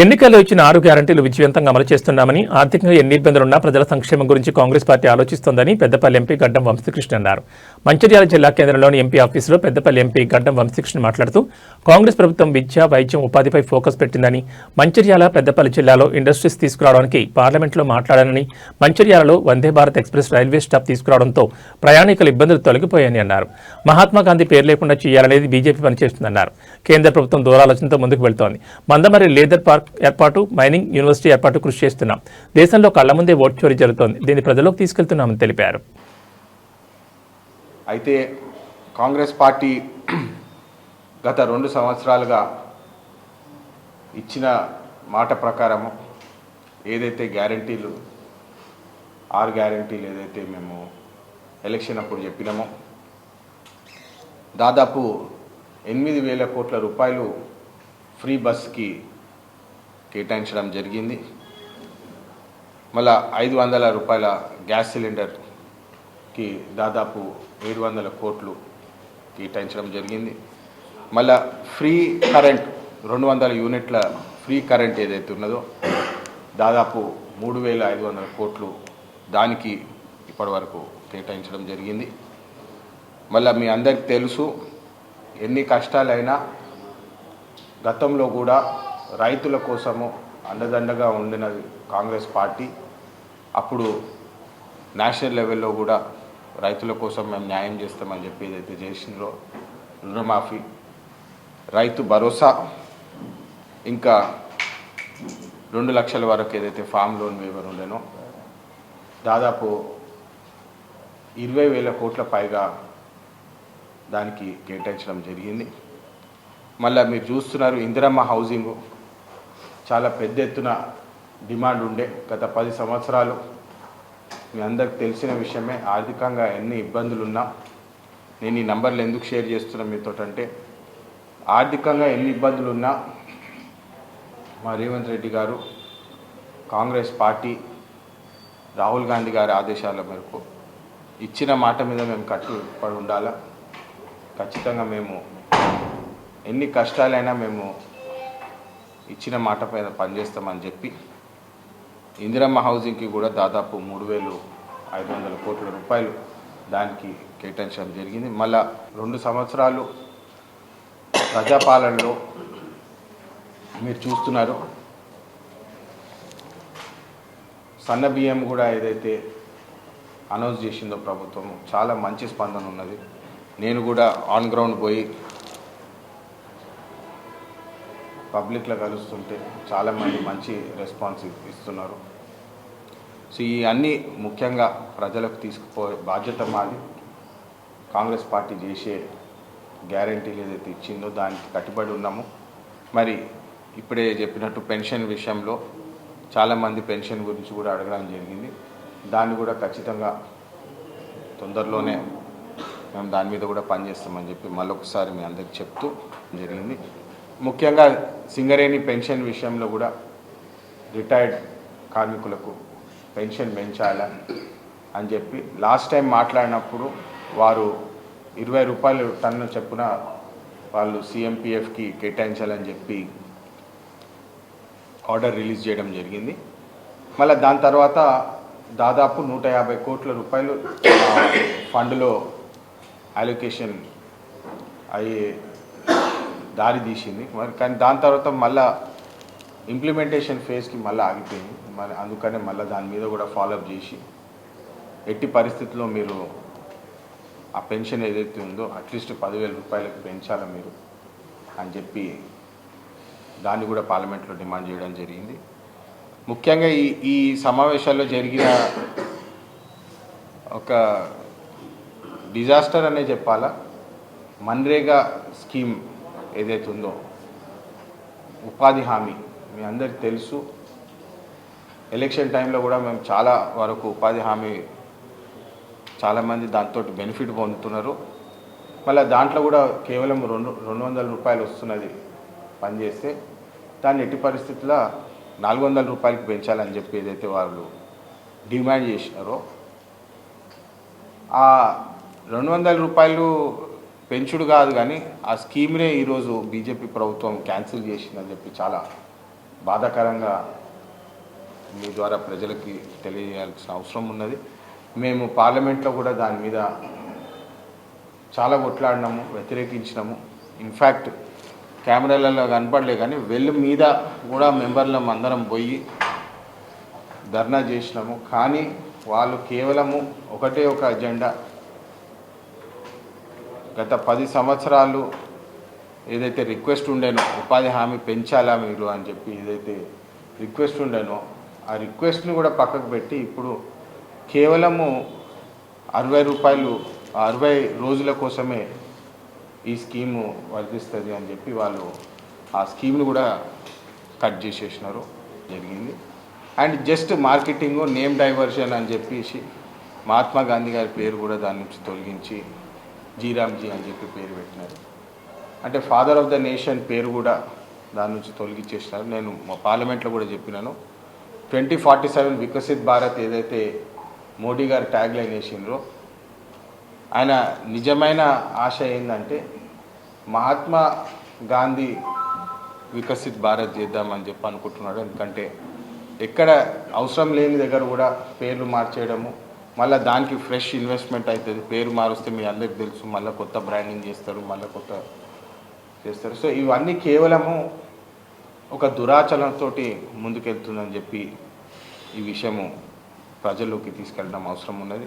ఎన్నికల్లో ఇచ్చిన 6 గ్యారంటీలు విజయవంతంగా అమలు చేస్తున్నామని, ఆర్థికంగా ఎన్ని ఇబ్బందులున్నా ప్రజల సంక్షేమం గురించి కాంగ్రెస్ పార్టీ ఆలోచిస్తోందని పెద్దపల్లి ఎంపీ గడ్డం వంశీకృష్ణ అన్నారు. మంచిర్యాల జిల్లా కేంద్రంలోని ఎంపీ ఆఫీసులో పెద్దపల్లి ఎంపీ గడ్డం వంశీకృష్ణ మాట్లాడుతూ కాంగ్రెస్ ప్రభుత్వం విద్య, వైద్యం, ఉపాధిపై ఫోకస్ పెట్టిందని, మంచిర్యాల, పెద్దపల్లి జిల్లాలో ఇండస్ట్రీస్ తీసుకురావడానికి పార్లమెంట్లో మాట్లాడానని, మంచిర్యాలలో Vande Bharat express railway stop తీసుకురావడంతో ప్రయాణికుల ఇబ్బందులు తొలగిపోయాయని అన్నారు. మహాత్మాగాంధీ పేరు లేకుండా చేయాలనేది బీజేపీ పనిచేస్తుందన్నారు. కేంద్ర ప్రభుత్వం దూరాలోచనతో ముందుకు వెళ్తోంది. మందమర్రి లేదర్ పార్క్ ఏర్పాటు, మైనింగ్ యూనివర్సిటీ ఏర్పాటు కృషి చేస్తున్నాం. దేశంలో కళ్ల ముందే ఓటు చోరీ జరుగుతోంది. దీన్ని ప్రజల్లోకి తీసుకెళ్తున్నామని తెలిపారు. అయితే కాంగ్రెస్ పార్టీ గత 2 సంవత్సరాలుగా ఇచ్చిన మాట ప్రకారము ఏదైతే గ్యారంటీలు 6 గ్యారంటీలు ఏదైతే మేము ఎలక్షన్ అప్పుడు చెప్పినామో దాదాపు 8,000 కోట్ల రూపాయలు ఫ్రీ బస్కి కేటాయించడం జరిగింది. మళ్ళా 500 రూపాయల గ్యాస్ సిలిండర్కి దాదాపు 700 కోట్లు కేటాయించడం జరిగింది. మళ్ళా ఫ్రీ కరెంట్ 200 యూనిట్ల ఫ్రీ కరెంట్ ఏదైతే ఉన్నదో దాదాపు 3,500 కోట్లు దానికి ఇప్పటివరకు కేటాయించడం జరిగింది. మళ్ళీ మీ అందరికి తెలుసు, ఎన్ని కష్టాలైనా గతంలో కూడా రైతుల కోసము అండదండగా ఉండినది కాంగ్రెస్ పార్టీ. అప్పుడు నేషనల్ లెవెల్లో కూడా రైతుల కోసం మేము న్యాయం చేస్తామని చెప్పి ఏదైతే చేసినారో రుణమాఫీ, రైతు భరోసా, ఇంకా 2 లక్షల వరకు ఏదైతే ఫామ్ లోన్ వేవర్ ఉండేనో దాదాపు 20,000 కోట్ల పైగా దానికి కేటాయించడం జరిగింది. మళ్ళీ మీరు చూస్తున్నారు, ఇందిరమ్మ హౌసింగ్ చాలా పెద్ద ఎత్తున డిమాండ్ ఉండే. గత 10 సంవత్సరాలు మీ అందరికి తెలిసిన విషయమే. ఆర్థికంగా ఎన్ని ఇబ్బందులున్నా, నేను ఈ నంబర్లు ఎందుకు షేర్ చేస్తున్నా మీతో అంటే, ఆర్థికంగా ఎన్ని ఇబ్బందులున్నా మా రేవంత్ రెడ్డి గారు, కాంగ్రెస్ పార్టీ, రాహుల్ గాంధీ గారి ఆదేశాల మేరకు ఇచ్చిన మాట మీద మేము కట్టుబడి ఉండాలా. ఖచ్చితంగా మేము ఎన్ని కష్టాలైనా మేము ఇచ్చిన మాట పైన పనిచేస్తామని చెప్పి ఇందిరమ్మ హౌసింగ్కి కూడా దాదాపు 3,500 కోట్ల రూపాయలు దానికి కేటాయించడం జరిగింది. మళ్ళా 2 సంవత్సరాలు ప్రజాపాలనలో మీరు చూస్తున్నారు, సన్న బియ్యం కూడా ఏదైతే అనౌన్స్ చేసిందో ప్రభుత్వం, చాలా మంచి స్పందన ఉన్నది. నేను కూడా ఆన్ గ్రౌండ్ పోయి పబ్లిక్లో కలుస్తుంటే చాలామంది మంచి రెస్పాన్స్ ఇస్తున్నారు. సో ఈ అన్నీ ముఖ్యంగా ప్రజలకు తీసుకుపోయే బాధ్యత మాది. కాంగ్రెస్ పార్టీ చేసే గ్యారంటీలు ఏదైతే ఇచ్చిందో దానికి కట్టుబడి ఉన్నాము. మరి ఇప్పుడే చెప్పినట్టు పెన్షన్ విషయంలో చాలామంది పెన్షన్ గురించి కూడా అడగడం జరిగింది. దాన్ని కూడా ఖచ్చితంగా తొందరలోనే మేము దాని మీద కూడా పనిచేస్తామని చెప్పి మళ్ళొకసారి మీ అందరికి చెప్తూ జరిగింది. ముఖ్యంగా సింగరేణి పెన్షన్ విషయంలో కూడా రిటైర్డ్ కార్మికులకు పెన్షన్ పెంచాలా అని చెప్పి లాస్ట్ టైం మాట్లాడినప్పుడు వారు 20 రూపాయలు టన్ను చొప్పున వాళ్ళు సిఎంపిఎఫ్కి కేటాయించాలని చెప్పి ఆర్డర్ రిలీజ్ చేయడం జరిగింది. మళ్ళీ దాని తర్వాత దాదాపు 150 కోట్ల రూపాయలు ఫండ్లో అలొకేషన్ అయ్యే దారి తీసింది. మరి కానీ దాని తర్వాత మళ్ళీ ఇంప్లిమెంటేషన్ ఫేజ్కి మళ్ళీ ఆగిపోయింది. మరి అందుకనే మళ్ళీ దాని మీద కూడా ఫాలోఅప్ చేసి ఎట్టి పరిస్థితుల్లో మీరు ఆ పెన్షన్ ఏదైతే ఉందో అట్లీస్ట్ 10,000 రూపాయలకు పెంచాలి మీరు అని చెప్పి దాన్ని కూడా పార్లమెంట్లో డిమాండ్ చేయడం జరిగింది. ముఖ్యంగా ఈ సమావేశాల్లో జరిగిన ఒక డిజాస్టర్ అనే చెప్పాలా, మన్రేగా స్కీమ్ ఏదైతే ఉందో ఉపాధి హామీ మీ అందరికి తెలుసు. ఎలక్షన్ టైంలో కూడా మేము చాలా వరకు ఉపాధి హామీ చాలామంది దాంతో బెనిఫిట్ పొందుతున్నారు. మళ్ళీ దాంట్లో కూడా కేవలం 200 రూపాయలు వస్తున్నది పనిచేస్తే, దాన్ని ఎట్టి పరిస్థితుల్లో 400 రూపాయలకి పెంచాలని చెప్పి ఏదైతే వాళ్ళు డిమాండ్ చేసినారో ఆ 200 రూపాయలు పెంచుడు కాదు కానీ ఆ స్కీమ్నే ఈరోజు బీజేపీ ప్రభుత్వం క్యాన్సిల్ చేసిందని చెప్పి చాలా బాధాకరంగా మీ ద్వారా ప్రజలకి తెలియజేయాల్సిన అవసరం ఉన్నది. మేము పార్లమెంట్లో కూడా దాని మీద చాలా కొట్లాడినాము, వ్యతిరేకించినాము. ఇన్ఫ్యాక్ట్ కెమెరాలలో కనపడలే కానీ వెళ్ళు మీద కూడా మెంబర్లం అందరం పోయి ధర్నా చేసినాము. కానీ వాళ్ళు కేవలము ఒకటే ఒక అజెండా, గత 10 సంవత్సరాలు ఏదైతే రిక్వెస్ట్ ఉండేనో ఉపాధి హామీ పెంచాలా మీరు అని చెప్పి ఏదైతే రిక్వెస్ట్ ఉండేనో ఆ రిక్వెస్ట్ని కూడా పక్కకు పెట్టి ఇప్పుడు కేవలము 60 రూపాయలు 60 రోజుల కోసమే ఈ స్కీము వర్తిస్తుంది అని చెప్పి వాళ్ళు ఆ స్కీమ్ను కూడా కట్ చేసేసినారు జరిగింది. And just marketing, name diversion అని చెప్పేసి మహాత్మా గాంధీ గారి పేరు కూడా దాని నుంచి తొలగించి జీరామ్జీ అని చెప్పి పేరు పెట్టినారు. అంటే ఫాదర్ ఆఫ్ ద నేషన్ పేరు కూడా దాని నుంచి తొలగించేసినారు. నేను మా పార్లమెంట్లో కూడా చెప్పినాను, 2047 వికసిత్ భారత్ ఏదైతే మోడీ గారు ట్యాగ్ లైన్ వేసిండ్రో ఆయన నిజమైన ఆశ ఏంటంటే మహాత్మా గాంధీ వికసిత్ భారత్ చేద్దామని చెప్పి అనుకుంటున్నాడు. ఎందుకంటే ఎక్కడ అవసరం లేని దగ్గర కూడా పేర్లు మార్చేయడము, మళ్ళీ దానికి ఫ్రెష్ ఇన్వెస్ట్మెంట్ అవుతుంది. పేరు మారుస్తే మీ అందరికి తెలుసు, మళ్ళీ కొత్త బ్రాండింగ్ చేస్తారు, మళ్ళీ కొత్త చేస్తారు. సో ఇవన్నీ కేవలము ఒక దురాచరణతో ముందుకెళ్తుందని చెప్పి ఈ విషయము ప్రజల్లోకి తీసుకెళ్ళడం అవసరం ఉన్నది.